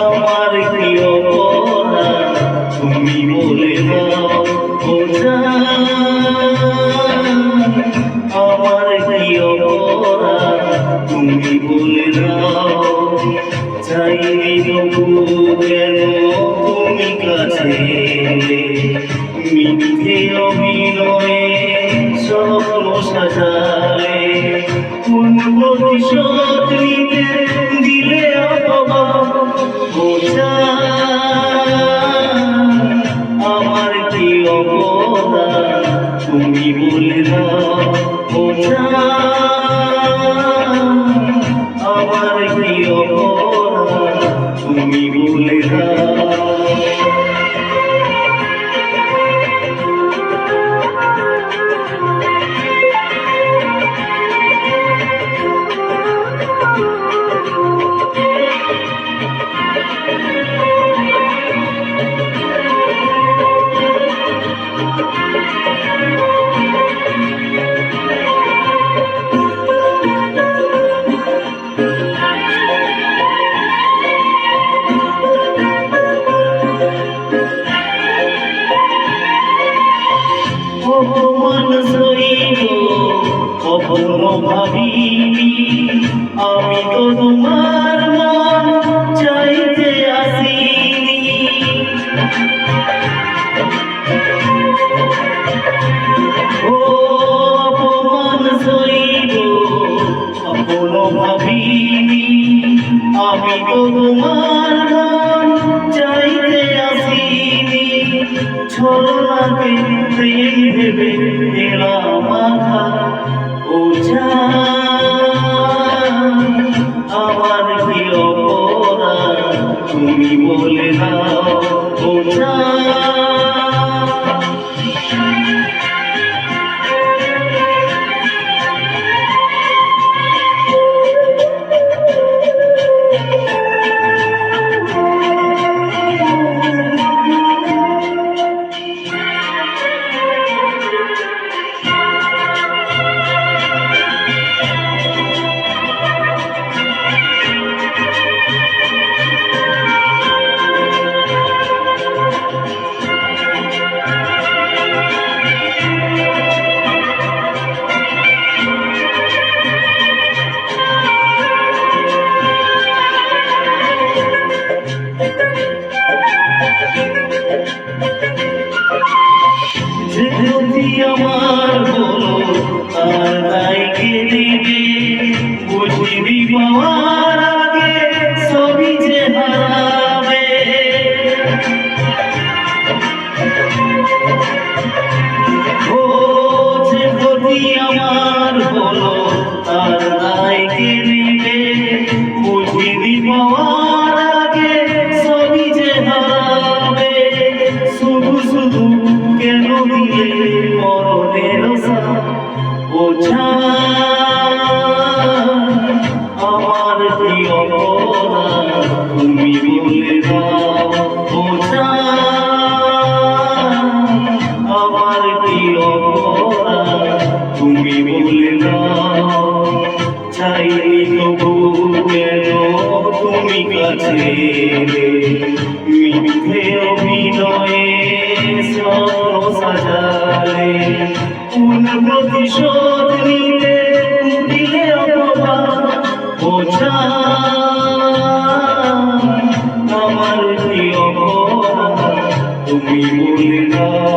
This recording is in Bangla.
আমার কি অপরাধ তুমি বলে দাও, আমার কি অপরাধ তুমি বলে দাও। চাইনি তবু কেন তুমি কাছে মিথ্যে অভিনয়ে স্বপ্ন সাজালে, কোন প্রতিশোধ নিতে দিলে আমার কি অপরাধ তুমি বলে দাও, আমার কি অপরাধ তুমি বলে দাও। অপমান সইব কখনো ভাবিনি, আমি তো তোমার মন চাইতে আসিনি। অপমান সইব কখনো ভাবিনি, আমি তো তোমার মন চাইতে আসিনি। ছলনাকে প্রেম ভেবে এলাম আঘাত, আমার কি অপরাধ তুমি বলে দাও, আমার বলো তার দায় কে দিবে, বুঝবি পাওয়ার আগে সবই যে হারাবে। ও যে প্রতি আমার বলো তার দায় কে দিবে, বুঝবি পাওয়ার আগে সবই যে হারাবে। শুধু শুধু কেন দিলে মরণের বোঝা, আমার কি অপরাধ তুমি বলে দাও, আমার কি অপরাধ তুমি বলে দাও। চাইনি তবু কেন তুমি কাছে মিথ্যে অভিনয়ে স্বপ্ন সাজালে, কোন প্রতিশোধ নিতে দিলে অপমান, আমার কি অপরাধ তুমি বলে দাও।